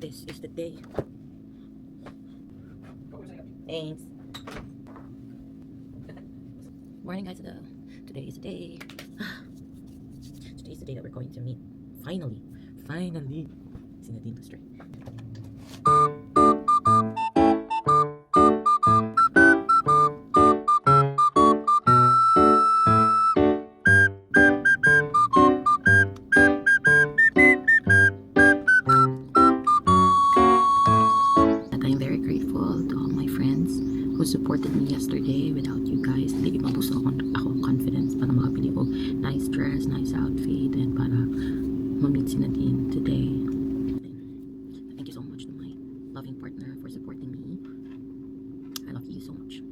This is the day. Thanks. Morning guys, today is the day. Today is the day that we're going to meet. Finally. Si Nadine Lustre. I'm very grateful to all my friends who supported me yesterday. Without you guys, hindi maboost ako confidence para makabili ko nice dress, nice outfit, and para ma-meet si Nadine today. Thank you so much to my loving partner for supporting me. I love you so much.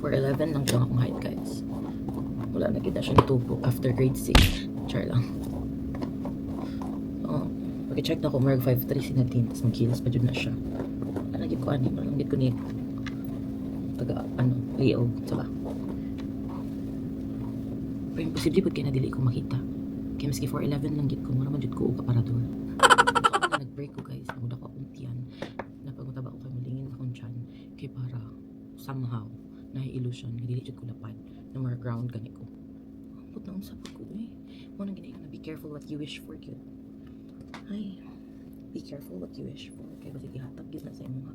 4'11" lang siya akong height, guys. Wala na kita siyang tubo after grade 6. Char lang. Pag-check na ko, marag 5'3" si Nadine, tapos magkilos pa dyan na siya. Nagip ko ani, malanggit ko ni taga, layout, saka. Pero imposible po kaya nadili ko makita. Kaya maski 4'11" lang git ko, maraman dyan ko o kaparador. Nag-break ko guys, namuda ko akong tiyan. Napagmataba ko kayo, malingin akong tiyan. Kaya para, somehow, nahi-illusion, nadili dyan ko lapad, na more ground gani ko. Put na sa pag ko eh. Muna gini ko na, be careful what you wish for, good. Ay, be careful what you wish for. Kaya ba sige hatag gid na sa imong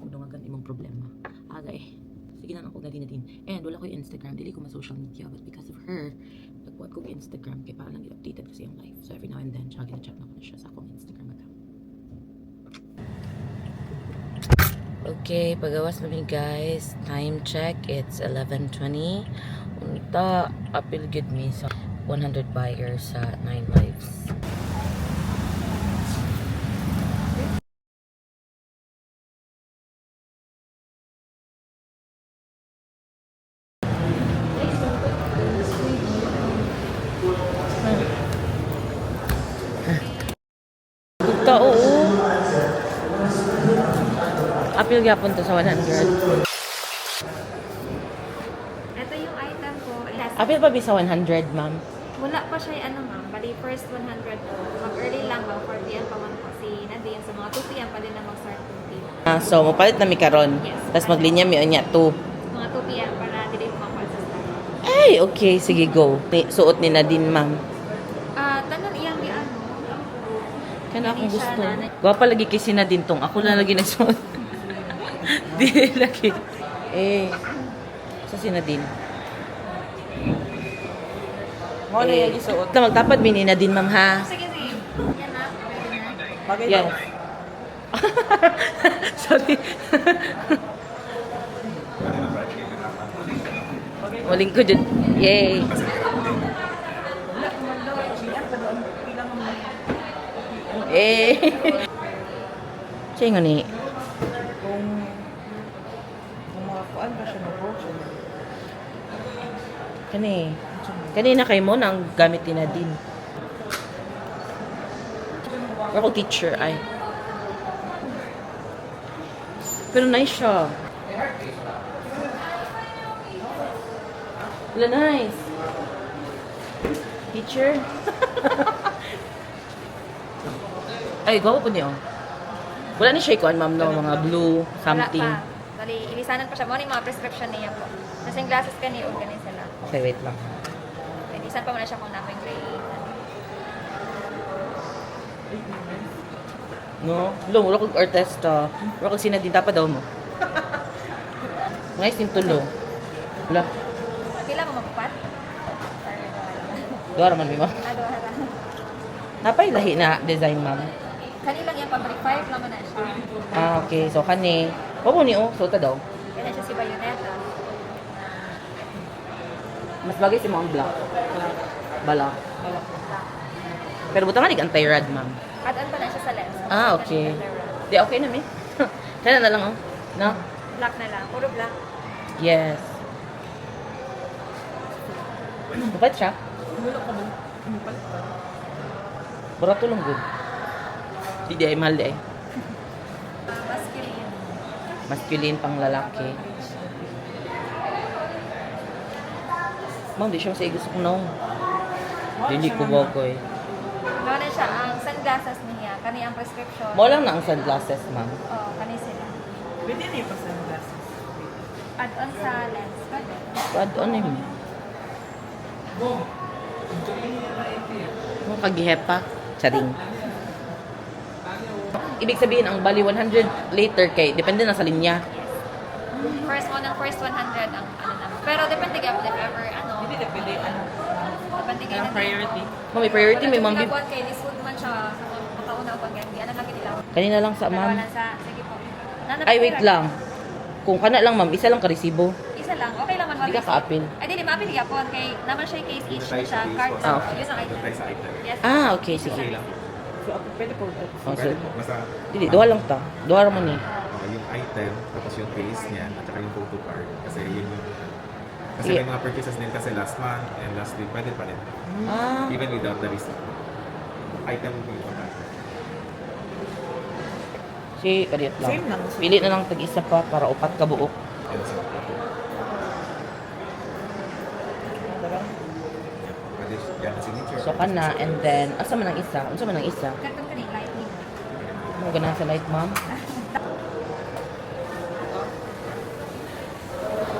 kung imong problema. Agay. Sige na ako Nadine. And wala ko yung Instagram, dili ko ma-social media, but because of her, nagbuhat ko yung Instagram kaya para lang i-updated kasi yung life. So every now and then, siya gina-chat na ko na siya sa akong Instagram account. Okay, pagawas namin guys. Time check, it's 11:20. Unta, apil gid me sa 100 buyers sa 9 lives. Oo. Apil gyapon to sa 100. Ito yung item ko. Apil pa bi sa 100, ma'am? Wala pa siya ma'am. Bali first 100 po. Mag-early lang ba? 4 p.m. pa man po si Nadine. So mga 2 p.m. pa din na mag-start 2 p.m. So mapalit na mi karon. Yes. Tapos maglinya mi unya 2. Mga 2 p.m. para dili ko makuha sa start. Ay, okay, sige go. Suot ni Nadine, ma'am. Tanan iyang di Kana akong Hindi siya gusto. nanay. Gwapa lagi kay si Nadine tong. Ako na lagi nagsuot. Di lagi. Sa si Nadine. Mo na yung isuot. Magtapad mi ni Nadine, ma'am, ha? Sige. Yan na. Pwede na. Yes. Sorry. Muling ko dyan. Yay. Siya nga ni. Kung makakuan pa siya mag-work siya. Kanina kay mo nang gamit ni Nadine. Ako teacher ay. Pero nice siya. Wala nice. Teacher. Ay, gawa po niyo. Wala ni siya ikuan, ma'am, no? Mga blue, something. Wala pa. Bali, ilisanan pa siya. Mo ni mga prescription niya po. Kasi yung glasses ka ni o ganun sila. Okay, wait lang. Ilisan pa muna siya kung namin grade. No? Lo, wala kong artista. Wala kong sinadin. Tapa daw mo. Nice yung tulo. Wala. Pila mo makupat? Doon naman, mima. Hara. Napay lahi na design, ma'am. Kanilang yung pabrik 5 naman na siya. Okay. So, kani. Huwag mo ni, Suta daw. Kaya siya si Bayonetta. Mas bagay si mga black. Bala. Pero buta nga anti-rad, ma'am. Add-on pa na siya sa lens. Okay. Di, okay na, mi. Kaya na lang, oh. No? Black na lang. Puro black. Yes. Mapait siya? Barato lang good. Hindi ay mahal eh. Masculine. Masculine pang lalaki. Ma'am, di siya masaya gusto ko na. Dili ko ba ko eh. Gano'n siya ang glasses niya. Kani ang prescription. Mo lang na ang sunglasses, ma'am. Oh, kani sila. Pwede na yung sunglasses. Add-on sa lens. Pwede. Pad, ano yun? Mga kagihepa. Charing. Ibig sabihin, ang bali 100 later kay, depende na sa linya. First 100 ang ano naman. Pero depende ka if ever ano. Hindi na pwede, ano, Depende kayo na priority. May priority, may ma'am. Pinabuhat kay Liswood man siya. Makauna o pag-ganti. Ano lang nila? Kanina lang sa ma'am. Nagawalan sa, sige po. Ay, wait lang. Kung kana lang, ma'am, isa lang ka-resibo. Isa lang. Okay lang man. Hindi ka ka-appeal. Ay, di ma-appeal yapon. Kay naman siya case each na siya. Card. Ah, So, yun ang item. Yes. Ah, okay, sige. So, pwede po. Oh, so, Basta dili, duha lang ta. Duha raman ni. yung item, tapos yung case niya, at saka yung photo card. Kasi yun yung... Kasi Yeah. may mga purchases din kasi last month and last week, pwede pa rin. Ah, Even without the receipt. Item yung important. si kadiyat lang. Same lang. Pili na lang tag-isa pa para upat ka buok. And so, pwede yan ang signature. So kana and then asa man ang isa? Unsa man ang isa? Katong kani lightning. Mo gana sa light, ma'am.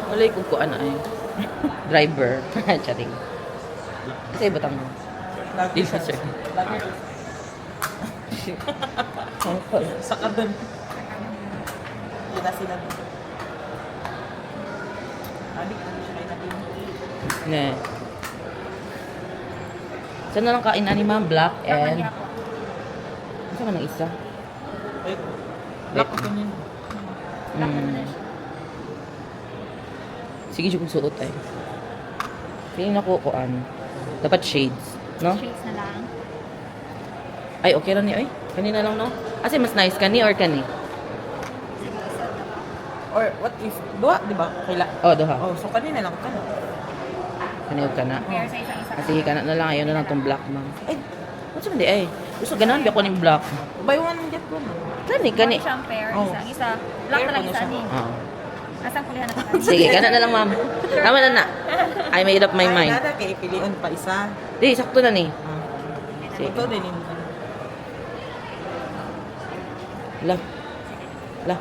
Walay kung kuan ay. Driver. Charing. Kasi batang mo. Lagi Dili sir. Lagi. Sa kadun. Yun na sila. Adik na siya kayo natin. Ne. Saan na lang kain ani ma'am? Black and... Black Unsa man ang isa? Wait. Black ko yun. naman Mm. na siya. Sige, siya kong suot ay. Feeling ako kuan. Dapat shades. No? Shades na lang. Ay, okay lang ni. Ay, kanina lang, no? Kasi mas nice kani or kani? Or what if, duha, di ba? Kaila. Oh, duha. Oh, so kanina lang ka. Kani o kana. Pair sa isa-isa. Ah, sige, kana na lang. Ayaw na lang tong black, ma'am. Ay, what's man di ay? Gusto ganahan ba ko ng black? Buy one, get one. Kani, kani. Siyang pair. Oh. Isa. Black Pair na lang po na isa siya. ni. Oo. Asang kulihan na ka. Sige, kana na lang, ma'am. Tama na na. I made up my Ay, mind. nada kay piliun pa isa. Di, sakto na ni. Ah. Sige. Ito din yun. La. La.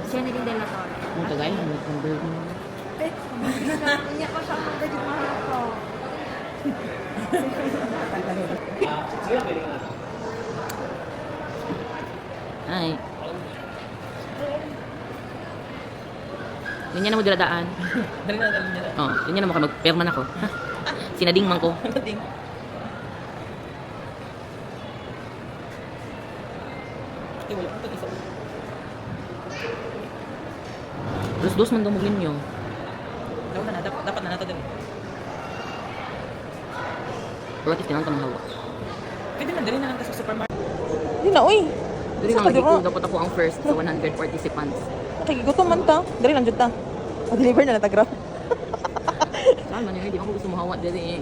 Siya na din din na to. Ang tagay, number mo. Hindi ko siya magdadyo mahal ko. Ay. Ganyan na mo diradaan. Dali na, dali na. Oh, ganyan na mo ka magperman ako. Ha? Sinading man ko. Ano ding? Ay, wala ko isa. Dos-dos man dumugin nyo. Dapat na, dapat na nato din. Pero what if tinang tamang hawak? Pwede na, dali na lang ka sa supermarket. Hindi na, uy. Dili Sa lang lagi kadiro. ko dapat ako ang first sa 100 participants. Nakikigutom man ta. Dali lang, jud ta. O-deliver na natagraph. Saan man yun, di ako gusto mahawak dili.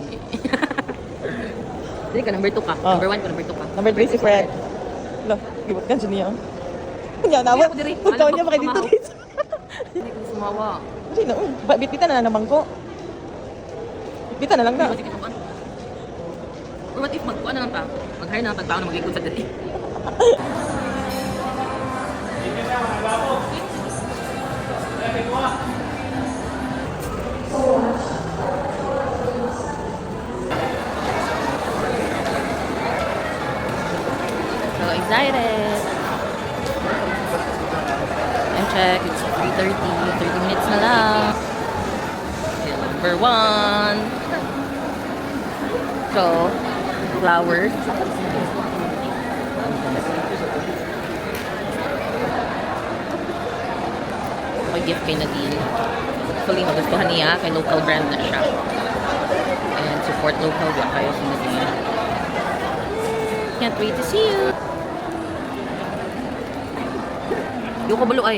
Dili ka, number 2 ka. Oh. Number 1 ka, number 2 ka. Number 3 si Fred. Lo, gibot ka dyan niya. Kanya na, Hindi ako diri. Ikaw Alam niya ko, makay dito pamahaw. dito. Hindi ko gusto mahawak. Kasi na, bitbitan na naman ko. Bitbitan na lang na. Kasi kitukan. Or what if magkuha na lang ta? Mag-hire na lang tagtao na mag-ikot sa dali. So excited! And check, it's 3:30. 30 minutes na lang. Okay, number 1. So, flowers. Okay, gift kay Nadine. Hopefully, magustuhan niya. Kay local brand na siya. And support local. Wala kayo si Nadine. Can't wait to see you. Yung kabalo ay.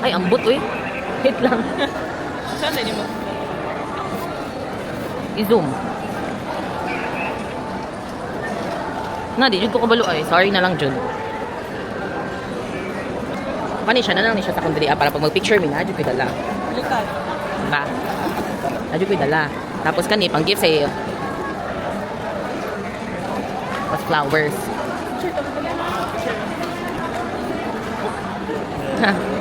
Ay, ambot uy. Hit lang. Saan na mo? I-zoom. Na, di jud ko kabalo ay. Sorry na lang jud. Kani siya na lang ni siya sa kundiri para pag mag-picture mi na, adyo ko'y dala. Likat. Diba? Adyo ko'y dala. Tapos kani, pang gift sa iyo. Tapos flowers. Ha.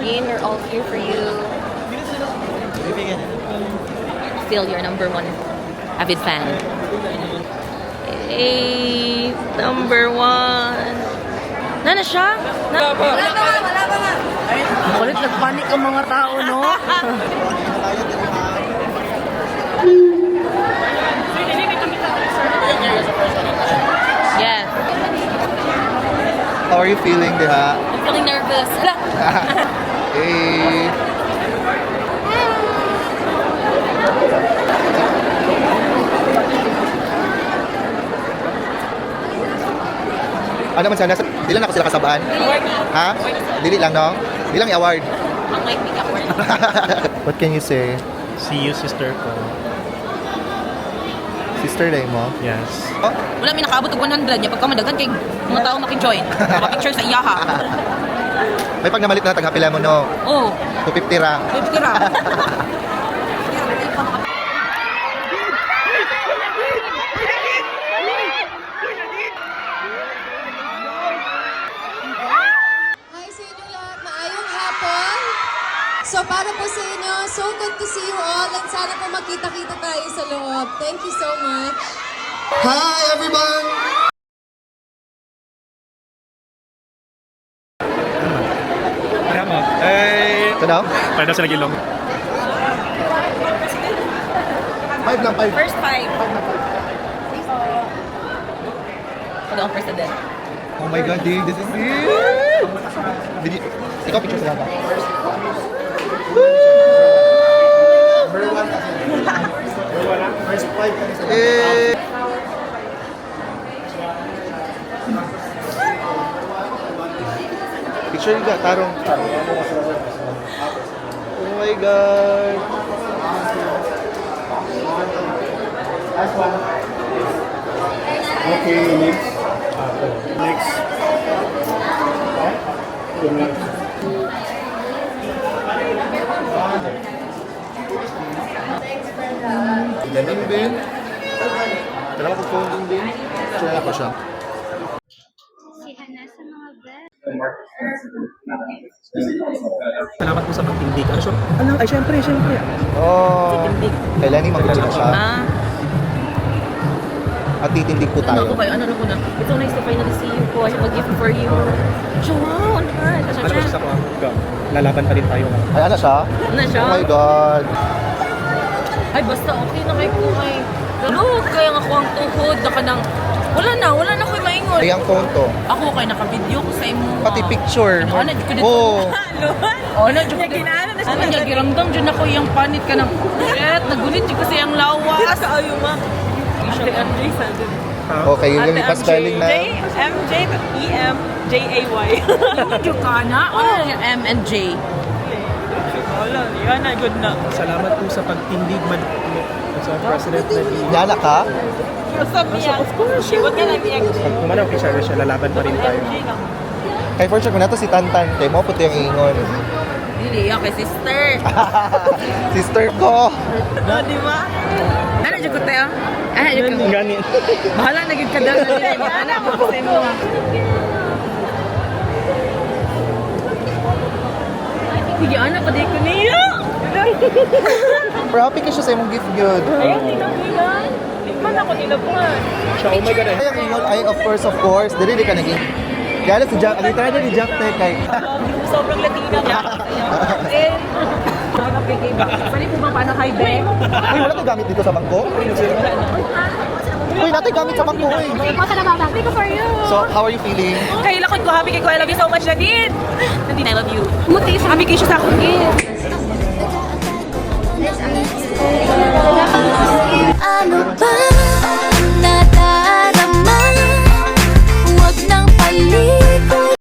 Again, we're all here for you. Still your number one avid fan. Hey, number one. Nana siya? Wala pa nga. Kulit, nagpanik ang mga tao, no? Yes. How are you feeling, Deha? I'm feeling nervous. Hey. Ano man sana? Dili lang ako sila kasabahan? Ha? Dili lang, no? Dili lang i-award. Ang mic pick up word. What can you say? See you, sister ko. Sister day mo? Yes. Oh, Wala may nakaabot og 100 niya pagka madagan kay mga tao maki-join. Maka-picture sa iyaha. may pag namalit na tagapila mo, no? Oh, 250 ra. 50 ra. Hi sa inyo lahat. Maayong hapon. So para po sa inyo, so good to see you all and sana po magkita-kita tayo sa loob. Thank you so much. Hi, everyone! Tama. Hey! Ito daw? Para daw sila gilong. 5 lang, 5. First five. Ito ang first din. Oh my God, Dave, this is it! Ikaw picture sa lahat. Eh. Picture ka, tarong. Oh my God. Okay, next. Next. Ganun din. Dalawa ko phone din din. Share ako siya. Salamat po sa pagtindig. Ano siya? Ano? Ay, syempre. Oh. Kailan ni mag-uwi na siya? Ah, At titindig po ano tayo. ko kayo? Ano ko na? It's so nice to finally see you po. I have a gift for you. Siya, wow, ang heart. Asa Ano siya? sa ako? Lalaban pa rin tayo. Ay, ano siya? Ano siya? Oh my God. Ay, basta okay na kay Kumay. Pero kaya nga ako ang tuhod. Naka nang, wala na ko'y maingon. Ay, ang phone to. Ako kay naka-video ko sa imo. Pati picture. Ano, di ko dito. Oh. Ano, di ko dito. Ano, niya, giramdam dyan ako yung panit ka ng, nagunit dyan kasi ang lawas. Kaayo ma. Ate MJ sa din. Okay, yung ipa-spelling na. MJ, E-M-J-A-Y. Yung ka na? Ano yung M and J? Wala, yan na, good na. Salamat po sa pagtindig sa President Nadine. Yala ka? What's up, Mia? Of course. What can I be Pag kumanaw kay Shara siya, lalaban pa rin tayo. Kay for sure ko na to si Tantan. Kay mo puti ang ingon. Dili, okay, sister. Sister ko. No, di ba? Ano dyan ko tayo? Ano dyan ko? Ganit. Bahala, naging kadal na nila. Anak mo ko sa imo. Sige, anak, pati ko niya. Pero happy ka siya sa imong gift yun. Ayun, tinag-ilan. Tikman ako nilagpan. Siya, oh my God. Ay, ang ingon ay of course. Dili ka naging. Kaya si Jack, ang try na ni Jack te kay. Sobrang Latina ka. Pwede po ba paano high day? Uy, wala tayong gamit dito sa bangko? Uy, natin gamit sa bangko, uy. So, how are you feeling? Kay lakot ko, happy kay ko. I love you so much, Nadine. Nadine, I love you. Happy kay siya sa akong gift.